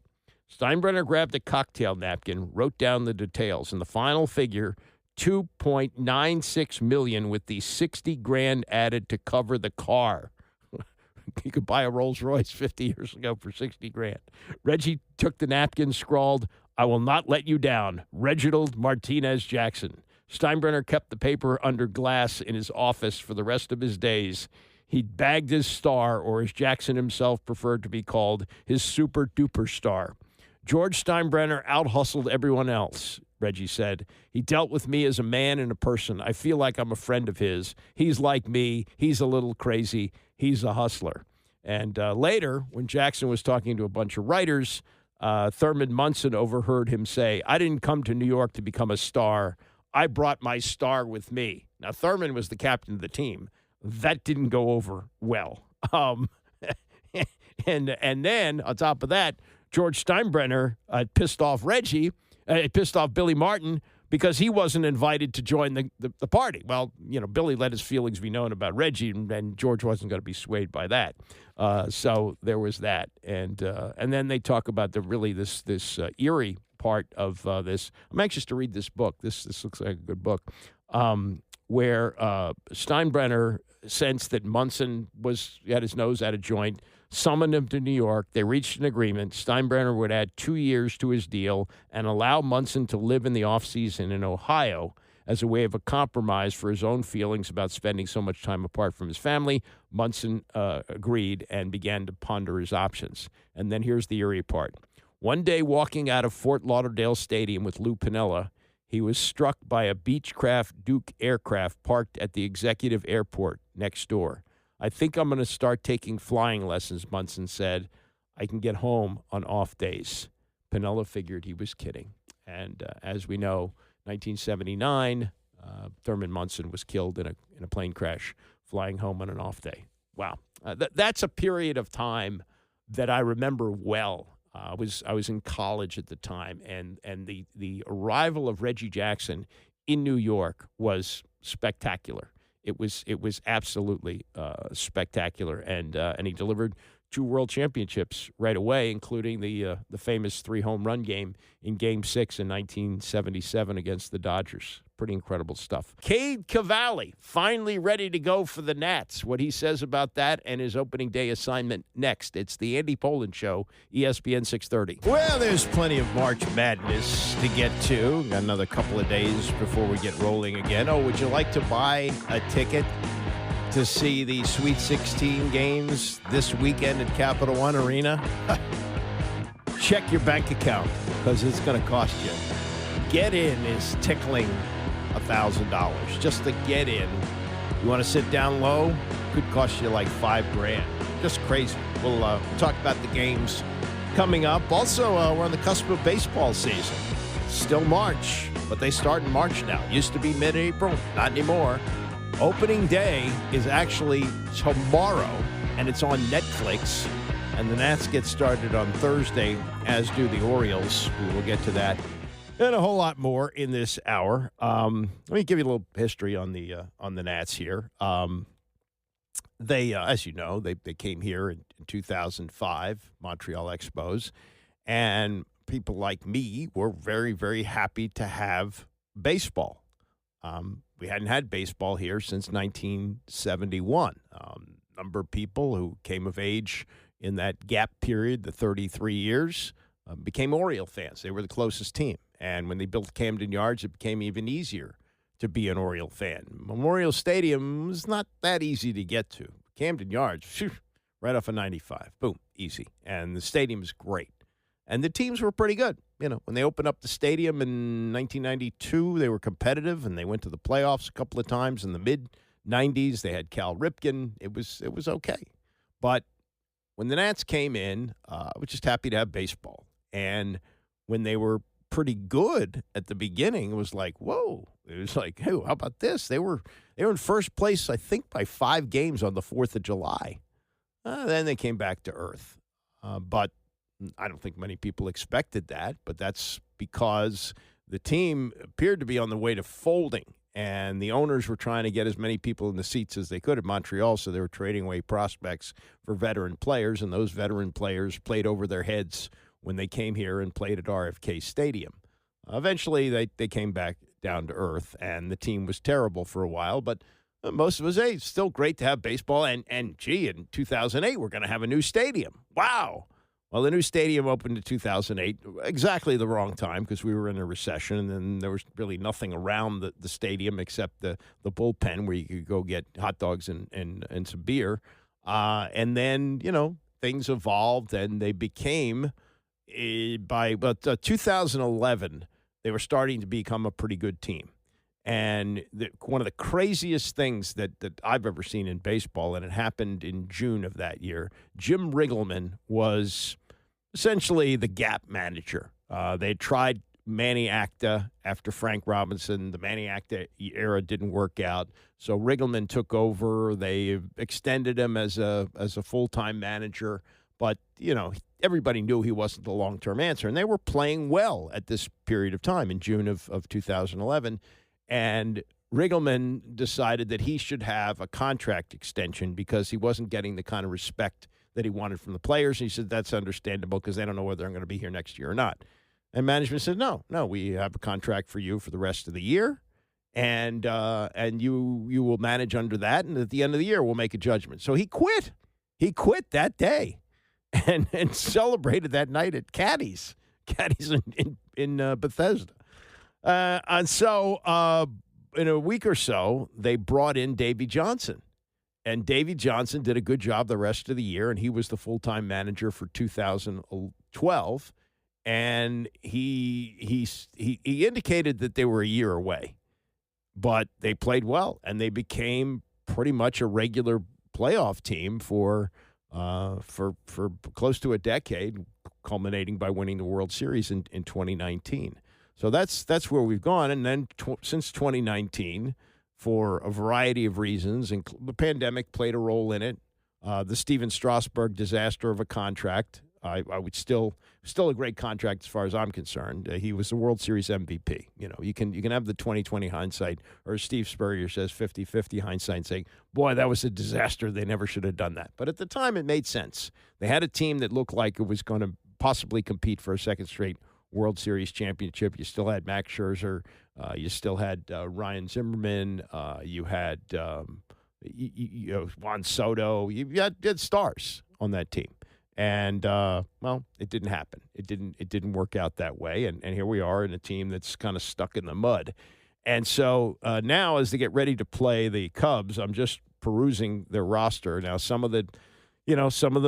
Steinbrenner grabbed a cocktail napkin, wrote down the details, and the final figure, $2.96 million, with the $60,000 added to cover the car. You could buy a Rolls Royce 50 years ago for $60,000. Reggie took the napkin, scrawled, "I will not let you down, Reginald Martinez Jackson." Steinbrenner kept the paper under glass in his office for the rest of his days. He'd bagged his star, or as Jackson himself preferred to be called, his super-duper star. "George Steinbrenner out-hustled everyone else," Reggie said. "He dealt with me as a man and a person. I feel like I'm a friend of his. He's like me. He's a little crazy. He's a hustler." And later, when Jackson was talking to a bunch of writers, Thurman Munson overheard him say, "I didn't come to New York to become a star. I brought my star with me." Now, Thurman was the captain of the team. That didn't go over well. And then, on top of that, George Steinbrenner pissed off Billy Martin, because he wasn't invited to join the party. Well, Billy let his feelings be known about Reggie, and George wasn't going to be swayed by that. So there was that. And then they talk about this eerie part of this. I'm anxious to read this book. This looks like a good book, where Steinbrenner sensed that Munson had his nose out of joint, summoned him to New York. They reached an agreement. Steinbrenner would add 2 years to his deal and allow Munson to live in the offseason in Ohio as a way of a compromise for his own feelings about spending so much time apart from his family. Munson agreed and began to ponder his options. And then here's the eerie part. One day, walking out of Fort Lauderdale Stadium with Lou Piniella, he was struck by a Beechcraft Duke aircraft parked at the executive airport next door. "I think I'm going to start taking flying lessons," Munson said. "I can get home on off days." Piniella figured he was kidding. And as we know, 1979, Thurman Munson was killed in a plane crash flying home on an off day. Wow. That's a period of time that I remember well. I was in college at the time, and the arrival of Reggie Jackson in New York was spectacular. It was absolutely spectacular, and he delivered 2 world championships right away, including the famous 3 home run game in Game 6 in 1977 against the Dodgers. Pretty incredible stuff. Cade Cavalli finally ready to go for the Nats. What he says about that and his opening day assignment next. It's the Andy Pollin Show, ESPN 630. Well, there's plenty of March Madness to get to. Got another couple of days before we get rolling again. Oh, would you like to buy a ticket to see the Sweet 16 games this weekend at Capital One Arena? Check your bank account, because it's going to cost you. Get in is tickling $1,000 just to get in. You want to sit down low? Could cost you like $5,000. Just crazy. We'll talk about the games coming up. Also, we're on the cusp of baseball season. Still March, but they start in March now. Used to be mid-April, not anymore. Opening day is actually tomorrow, and it's on Netflix. And the Nats get started on Thursday, as do the Orioles. We will get to that and a whole lot more in this hour. Let me give you a little history on the Nats here. They, as you know, they came here in 2005, Montreal Expos, and people like me were very, very happy to have baseball. We hadn't had baseball here since 1971. Number of people who came of age in that gap period, the 33 years, became Oriole fans. They were the closest team. And when they built Camden Yards, it became even easier to be an Oriole fan. Memorial Stadium was not that easy to get to. Camden Yards, phew, right off of 95. Boom, easy. And the stadium is great. And the teams were pretty good. You know, when they opened up the stadium in 1992, they were competitive, and they went to the playoffs a couple of times in the mid-90s. They had Cal Ripken. It was okay. But when the Nats came in, I was just happy to have baseball. And when they were pretty good at the beginning, it was like, whoa. It was like, hey, how about this? They were in first place, I think, by 5 games on the 4th of July. Then they came back to earth. But I don't think many people expected that, but that's because the team appeared to be on the way to folding, and the owners were trying to get as many people in the seats as they could at Montreal, so they were trading away prospects for veteran players, and those veteran players played over their heads when they came here and played at RFK Stadium. Eventually, they came back down to earth, and the team was terrible for a while, but most of us, hey, it's still great to have baseball, and gee, in 2008, we're going to have a new stadium. Wow. Well, the new stadium opened in 2008, exactly the wrong time because we were in a recession, and then there was really nothing around the stadium except the bullpen where you could go get hot dogs and some beer. And then, you know, things evolved, and they became, by 2011, they were starting to become a pretty good team. And one of the craziest things that I've ever seen in baseball, and it happened in June of that year, Jim Riggleman was essentially the gap manager. They tried Manny Acta after Frank Robinson. The Manny Acta era didn't work out, so Riggleman took over. They extended him as a full-time manager, but, you know, everybody knew he wasn't the long-term answer, and they were playing well at this period of time in June of 2011. And Riggleman decided that he should have a contract extension because he wasn't getting the kind of respect that he wanted from the players. And he said, that's understandable because they don't know whether I'm going to be here next year or not. And management said, no, we have a contract for you for the rest of the year. And you will manage under that. And at the end of the year, we'll make a judgment. So he quit. He quit that day and celebrated that night at Caddy's in Bethesda. And so in a week or so, they brought in Davey Johnson. And Davey Johnson did a good job the rest of the year, and he was the full-time manager for 2012. And he indicated that they were a year away. But they played well, and they became pretty much a regular playoff team for close to a decade, culminating by winning the World Series in 2019. So that's where we've gone. And then since 2019, for a variety of reasons, and the pandemic played a role in it, the Steven Strasburg disaster of a contract, I would still a great contract as far as I'm concerned. He was the World Series MVP. You know, you can have the 20/20 hindsight, or Steve Spurrier says 50/50 hindsight, and say, boy, that was a disaster. They never should have done that. But at the time, it made sense. They had a team that looked like it was going to possibly compete for a second straight World Series championship. You still had Max Scherzer. You still had Ryan Zimmerman. You had Juan Soto. You had stars on that team. And, well, it didn't happen. It didn't work out that way. And here we are in a team that's kind of stuck in the mud. And so now as they get ready to play the Cubs, I'm just perusing their roster. Now, some of the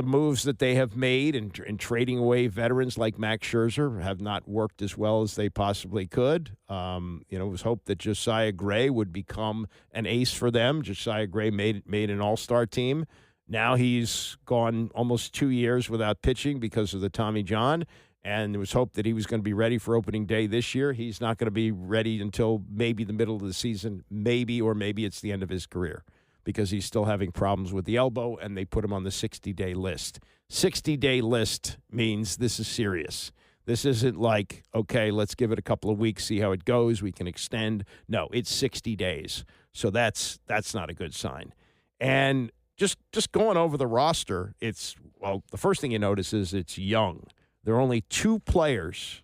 moves that they have made in trading away veterans like Max Scherzer have not worked as well as they possibly could. It was hoped that Josiah Gray would become an ace for them. Josiah Gray made an all-star team. Now he's gone almost 2 years without pitching because of the Tommy John, and there was hope that he was going to be ready for opening day this year. He's not going to be ready until maybe the middle of the season, maybe it's the end of his career, because he's still having problems with the elbow, and they put him on the 60-day list. 60-day list means this is serious. This isn't like, okay, let's give it a couple of weeks, see how it goes, we can extend. No, it's 60 days. So that's not a good sign. And just going over the roster, the first thing you notice is it's young. There are only 3 players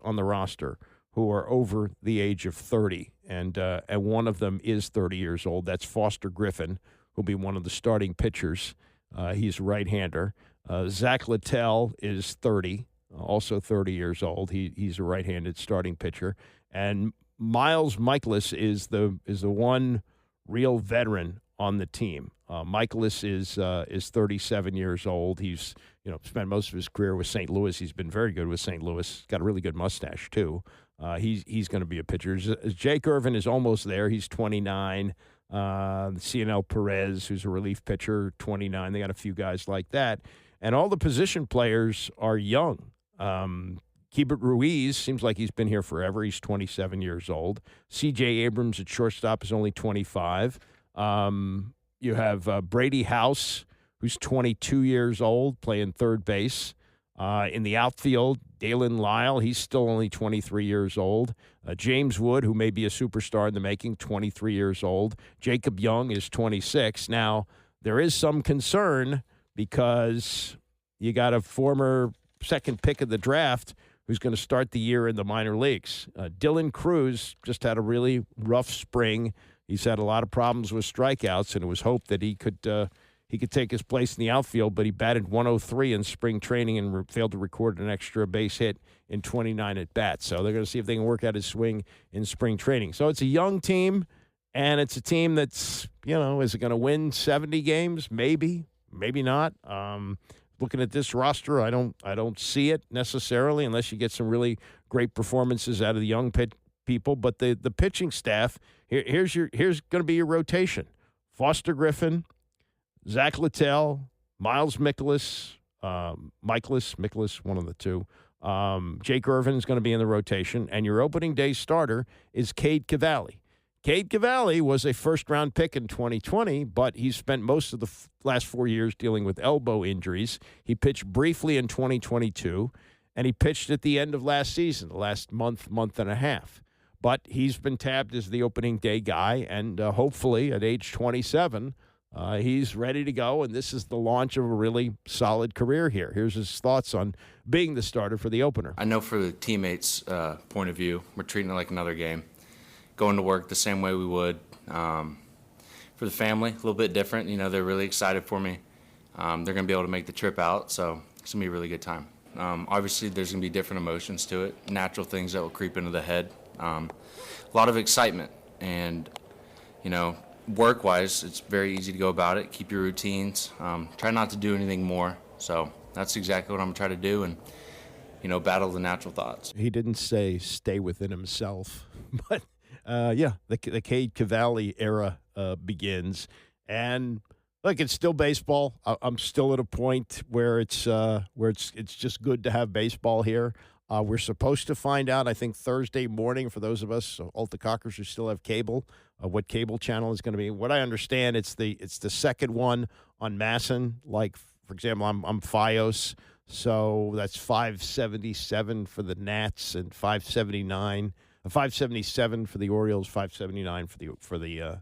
on the roster who are over the age of 30, and one of them is 30 years old. That's Foster Griffin, who'll be one of the starting pitchers. He's a right-hander. Zach Littell is 30. Also 30 years old. He's a right-handed starting pitcher. And Miles Michaelis is the one real veteran on the team. Michaelis is 37 years old. He's spent most of his career with St. Louis. He's been very good with St. Louis. Got a really good mustache too. He's going to be a pitcher. Jake Irvin is almost there. He's 29. CNL Perez, who's a relief pitcher, 29. They got a few guys like that. And all the position players are young. Keibert Ruiz seems like he's been here forever. He's 27 years old. C.J. Abrams at shortstop is only 25. You have Brady House, who's 22 years old, playing third base. In the outfield, Dalen Lyle, he's still only 23 years old. James Wood, who may be a superstar in the making, 23 years old. Jacob Young is 26. Now, there is some concern because you got a former second pick of the draft who's going to start the year in the minor leagues. Dylan Cruz just had a really rough spring. He's had a lot of problems with strikeouts, and it was hoped that he could take his place in the outfield, but he batted 103 in spring training and failed to record an extra base hit in 29 at-bats. So they're going to see if they can work out his swing in spring training. So it's a young team, and it's a team that's, is it going to win 70 games? Maybe, maybe not. Looking at this roster, I don't see it necessarily unless you get some really great performances out of the young people. But the pitching staff, here's going to be your rotation: Foster Griffin, Zach Littell, Miles Michaelis, one of the two. Jake Irvin is going to be in the rotation, and your opening day starter is Cade Cavalli. Cade Cavalli was a first-round pick in 2020, but he's spent most of the last 4 years dealing with elbow injuries. He pitched briefly in 2022, and he pitched at the end of last season, the last month and a half. But he's been tabbed as the opening day guy, and hopefully at age 27, he's ready to go, and this is the launch of a really solid career here. Here's his thoughts on being the starter for the opener. I know for the teammates' point of view, we're treating it like another game. Going to work the same way we would. For the family, a little bit different. They're really excited for me. They're going to be able to make the trip out, so it's going to be a really good time. Obviously, there's going to be different emotions to it, natural things that will creep into the head. A lot of excitement, and, work-wise, it's very easy to go about it. Keep your routines. Try not to do anything more. So that's exactly what I'm going to try to do, and, battle the natural thoughts. He didn't say stay within himself, but... the Cade Cavalli era begins, and look, it's still baseball. I'm still at a point where it's just good to have baseball here. We're supposed to find out, I think, Thursday morning for those of us Alta Cockers who still have cable, what cable channel is going to be. What I understand, it's the second one on Masson. Like, for example, I'm FiOS, so that's 577 for the Nats and 577 for the Orioles, 579 for the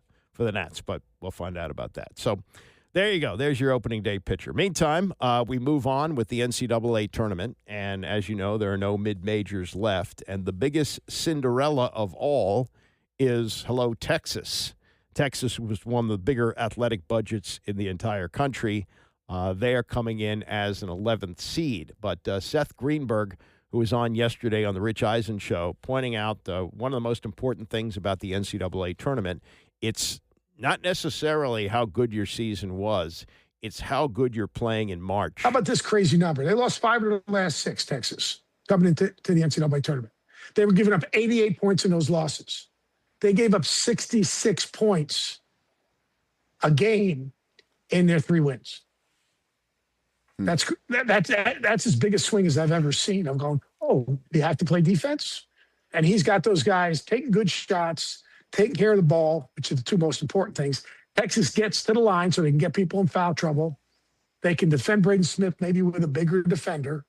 Nats, but we'll find out about that. So there you go. There's your opening day pitcher. Meantime, we move on with the NCAA Tournament, and as you know, there are no mid-majors left, and the biggest Cinderella of all is Texas. Texas was one of the bigger athletic budgets in the entire country. They are coming in as an 11th seed, but Seth Greenberg, who was on yesterday on the Rich Eisen Show, pointing out one of the most important things about the NCAA tournament, it's not necessarily how good your season was, it's how good you're playing in March. How about this crazy number? They lost 5 of the last 6, Texas, coming into the NCAA tournament. They were giving up 88 points in those losses. They gave up 66 points a game in their 3 wins. That's as big a swing as I've ever seen. I'm going, oh, you have to play defense? And he's got those guys taking good shots, taking care of the ball, which are the two most important things. Texas gets to the line so they can get people in foul trouble. They can defend Braden Smith maybe with a bigger defender,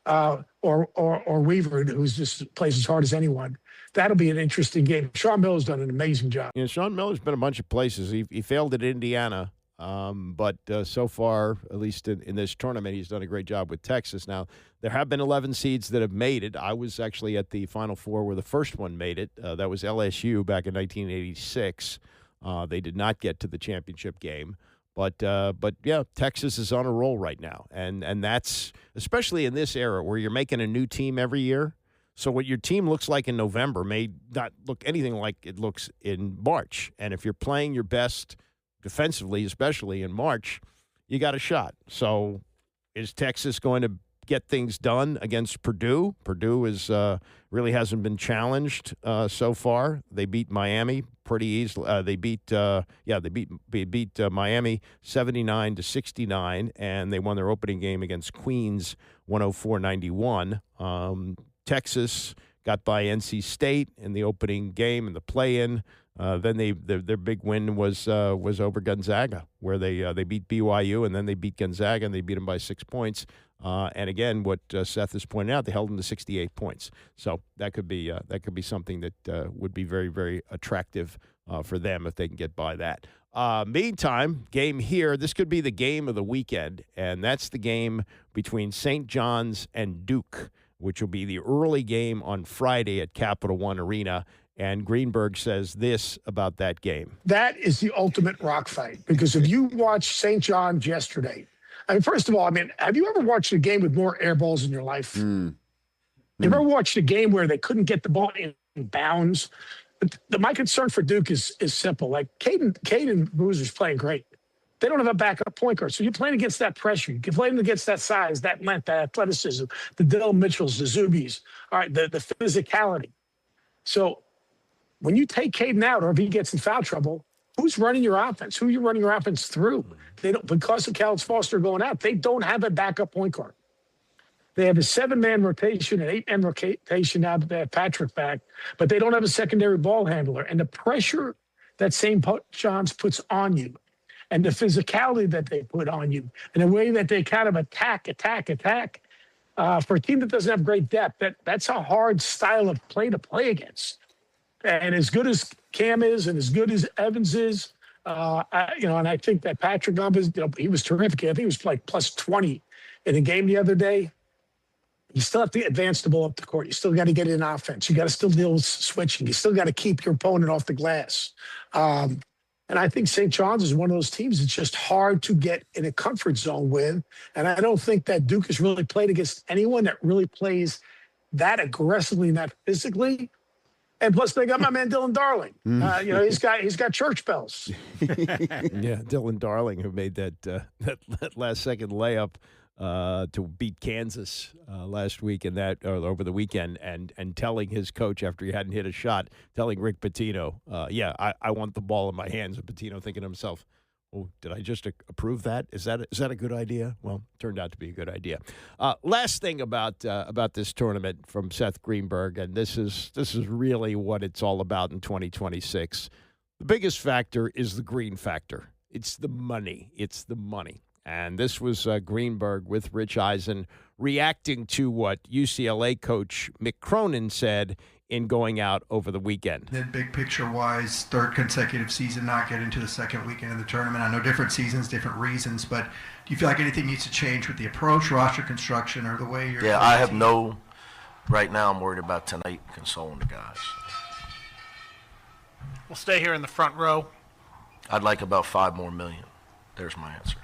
or Weaver, who's just plays as hard as anyone. That'll be an interesting game. Sean Miller's done an amazing job. Yeah, Sean Miller's been a bunch of places. He failed at Indiana, but so far, at least in this tournament, he's done a great job with Texas. Now, there have been 11 seeds that have made it. I was actually at the Final Four where the first one made it. That was LSU back in 1986. They did not get to the championship game. But yeah, Texas is on a roll right now. And that's, especially in this era where you're making a new team every year. So what your team looks like in November may not look anything like it looks in March. And if you're playing your best defensively, especially in March, you got a shot. So is Texas going to get things done against Purdue? Purdue is really hasn't been challenged so far. They beat Miami pretty easily. They beat Miami 79-69, and they won their opening game against Queens 104-91. Texas got by NC State in the opening game in the play-in. Then their big win was over Gonzaga, where they beat BYU, and then they beat Gonzaga, and they beat them by 6 points. And again, what Seth has pointed out, they held them to 68 points. So that could be something that would be very, very attractive for them if they can get by that. Meantime, game here, this could be the game of the weekend, and that's the game between St. John's and Duke, which will be the early game on Friday at Capital One Arena. And Greenberg says this about that game. That is the ultimate rock fight, because if you watch St. John's yesterday, I mean, first of all, have you ever watched a game with more air balls in your life? You ever watched a game where they couldn't get the ball in bounds? But my concern for Duke is simple. Like, Caden Boozer's playing great. They don't have a backup point guard. So you're playing against that pressure. You're playing against that size, that length, that athleticism, the Dylan Mitchells, the Zubis, all right, the physicality. So when you take Caden out, or if he gets in foul trouble, who's running your offense? Who are you running your offense through? They don't, because of Cal Foster going out, they don't have a backup point guard. They have a 7-man rotation, an 8-man rotation now that they have Patrick back, but they don't have a secondary ball handler. And the pressure that St. John's puts on you, and the physicality that they put on you, and the way that they kind of attack, for a team that doesn't have great depth, that's a hard style of play to play against. And as good as Cam is, and as good as Evans is, and I think that Patrick Gump he was terrific. I think he was like plus 20 in the game the other day. You still have to advance the ball up the court. You still got to get in offense. You got to still deal with switching. You still got to keep your opponent off the glass. And I think St. John's is one of those teams that's just hard to get in a comfort zone with. And I don't think that Duke has really played against anyone that really plays that aggressively and that physically. And plus, they got my man Dylan Darling. He's got church bells. Yeah, Dylan Darling, who made that last second layup to beat Kansas last week and over the weekend, and telling his coach after he hadn't hit a shot, telling Rick Pitino, I want the ball in my hands. And Pitino thinking to himself, oh, did I just approve that? Is that a good idea? Well, turned out to be a good idea. Last thing about this tournament from Seth Greenberg, and this is really what it's all about in 2026. The biggest factor is the green factor. It's the money. And this was Greenberg with Rich Eisen reacting to what UCLA coach Mick Cronin said in going out over the weekend. Then big picture-wise, third consecutive season not getting to the second weekend of the tournament. I know different seasons, different reasons, but do you feel like anything needs to change with the approach, roster construction, or the way you're... Yeah, right now I'm worried about tonight consoling the guys. We'll stay here in the front row. I'd like about $5 more million. There's my answer.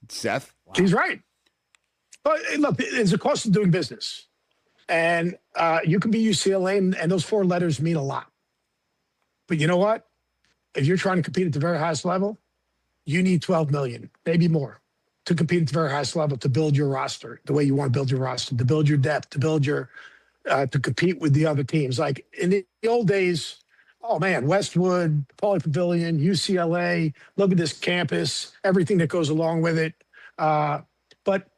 Seth? Wow. He's right. But look, it's a cost of doing business. And you can be UCLA, and those 4 letters mean a lot. But you know what? If you're trying to compete at the very highest level, you need $12 million, maybe more, to compete at the very highest level, to build your roster the way you want to build your roster, to build your depth, to build your to compete with the other teams. Like in the old days, Oh, man, Westwood, Pauley Pavilion, UCLA, look at this campus, everything that goes along with it. But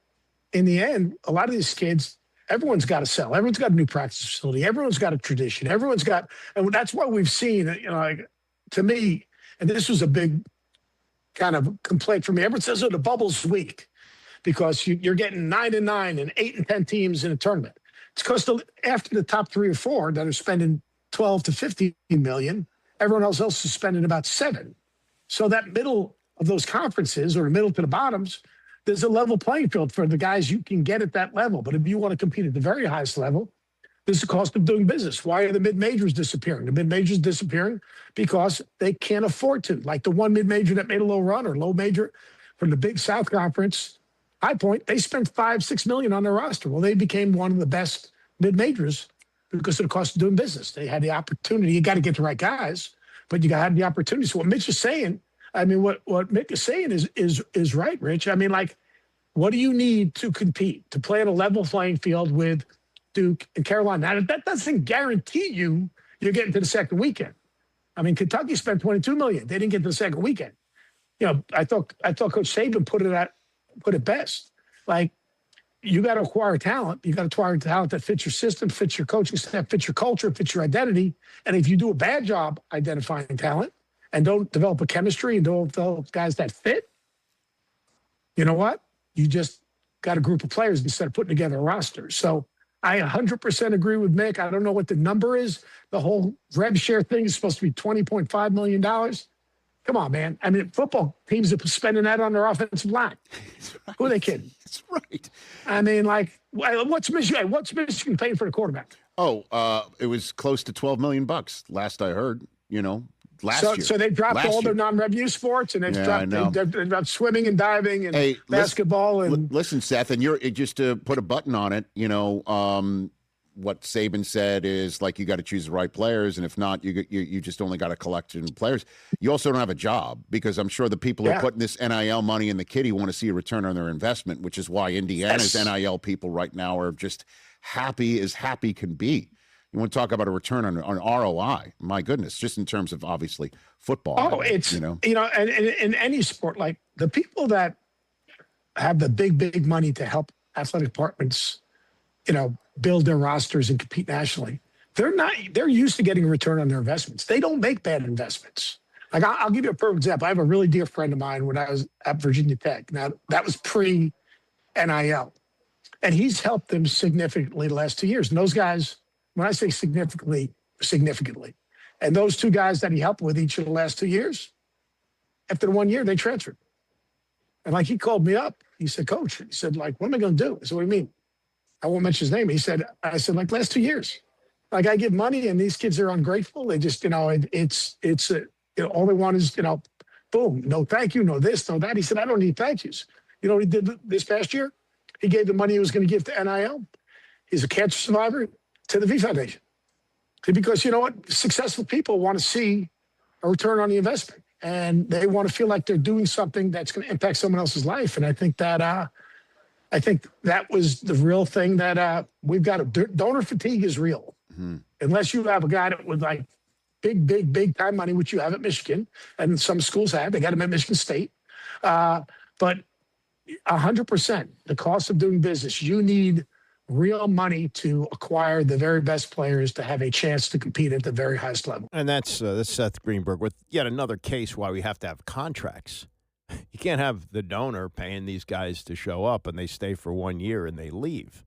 in the end, a lot of these kids, everyone's got to sell. Everyone's got a new practice facility. Everyone's got a tradition. Everyone's got, and that's what we've seen, like, to me, and this was a big kind of complaint for me. Everyone says, oh, the bubble's weak because you're getting 9-9 and 8 and 10 teams in a tournament. It's because after the top 3 or 4 that are spending 12 to 15 million, everyone else is spending about 7. So that middle of those conferences, or the middle to the bottoms, there's a level playing field for the guys you can get at that level. But if you want to compete at the very highest level, there's the cost of doing business. Why are the mid-majors disappearing? The mid-majors disappearing because they can't afford to. Like the one mid-major that made a low run or low major from the Big South Conference, High Point, they spent $5-6 million on their roster. Well, they became one of the best mid-majors because of the cost of doing business. They had the opportunity. You got to get the right guys, but you got to have the opportunity. So what Mitch is saying, I mean, what Mick is saying is right, Rich. I mean, like, what do you need to compete, to play on a level playing field with Duke and Carolina? Now, that doesn't guarantee you're getting to the second weekend. I mean, Kentucky spent $22 million. They didn't get to the second weekend. You know, I thought Coach Saban put it best. Like, you got to acquire talent. You got to acquire talent that fits your system, fits your coaching staff, fits your culture, fits your identity. And if you do a bad job identifying talent and don't develop a chemistry and don't develop guys that fit, you know what? You just got a group of players instead of putting together a roster. So I 100% agree with Mick. I don't know what the number is. The whole rev share thing is supposed to be $20.5 million. Come on, man. I mean, football teams are spending that on their offensive line. Right. Who are they kidding? That's right. I mean, like, what's Michigan paying for the quarterback? Oh, it was close to $12 million last I heard, last year. So they dropped all their non-revenue sports, and they've dropped swimming and diving and basketball. Listen, Seth, and you're just to put a button on it, what Saban said is, like, you got to choose the right players, and if not, you just only got a collection of players. You also don't have a job, because I'm sure the people who are putting this NIL money in the kitty want to see a return on their investment, which is why Indiana's NIL people right now are just happy as happy can be. You want to talk about a return on ROI? My goodness, just in terms of, obviously, football. Oh, it's and in any sport, like, the people that have the big money to help athletic departments, build their rosters and compete nationally, they're used to getting a return on their investments. They don't make bad investments. Like, I'll give you a perfect example. I have a really dear friend of mine when I was at Virginia Tech. Now, that was pre-NIL. And he's helped them significantly the last 2 years. And those guys, when I say significantly. And those 2 guys that he helped with each of the last 2 years, after the 1 year, they transferred. And, like, he called me up. He said, Coach, he said, like, what am I going to do? I said, what do you mean? I won't mention his name. I said, like, last 2 years. Like, I give money and these kids are ungrateful. They just, all they want is, boom, no thank you, no this, no that. He said, I don't need thank yous. You know what he did this past year? He gave the money he was going to give to NIL. He's a cancer survivor, to the V Foundation. Because, you know what? Successful people want to see a return on the investment. And they want to feel like they're doing something that's going to impact someone else's life. And I think that was the real thing that we've got. Donor fatigue is real. Mm-hmm. Unless you have a guy that with, like, big time money, which you have at Michigan, and some schools have. They got them at Michigan State. But 100%, the cost of doing business, you need real money to acquire the very best players to have a chance to compete at the very highest level. And that's Seth Greenberg with yet another case why we have to have contracts. You can't have the donor paying these guys to show up and they stay for 1 year and they leave.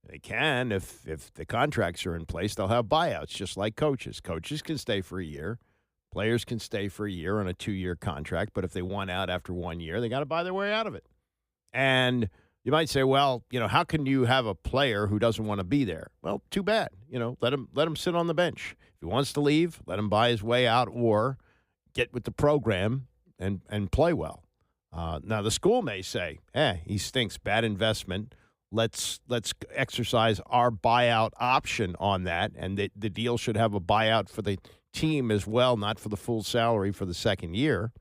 They can, if the contracts are in place, they'll have buyouts, just like coaches. Coaches can stay for a year. Players can stay for a year on a 2-year contract, but if they want out after 1 year, they got to buy their way out of it. And you might say, well, how can you have a player who doesn't want to be there? Well, too bad. Let him sit on the bench. If he wants to leave, let him buy his way out or get with the program and play well. Now, the school may say, he stinks, bad investment. Let's exercise our buyout option on that, and the deal should have a buyout for the team as well, not for the full salary for the second year.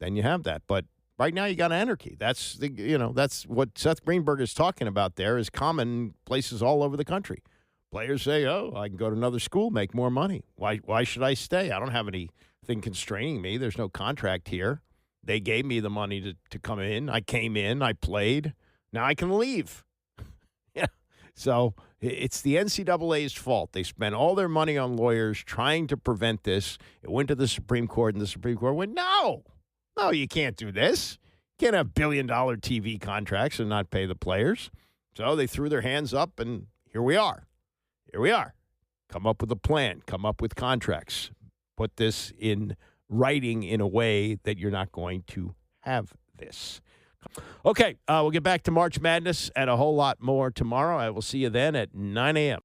Then you have that. But right now you got anarchy. That's that's what Seth Greenberg is talking about. There is common places all over the country. Players say, oh, I can go to another school, make more money. Why should I stay? I don't have anything constraining me. There's no contract here. They gave me the money to come in. I came in. I played. Now I can leave. Yeah. So it's the NCAA's fault. They spent all their money on lawyers trying to prevent this. It went to the Supreme Court, and the Supreme Court went, no, you can't do this. You can't have billion-dollar TV contracts and not pay the players. So they threw their hands up, and here we are. Come up with a plan. Come up with contracts. Put this in writing in a way that you're not going to have this. Okay, we'll get back to March Madness and a whole lot more tomorrow. I will see you then at 9 a.m.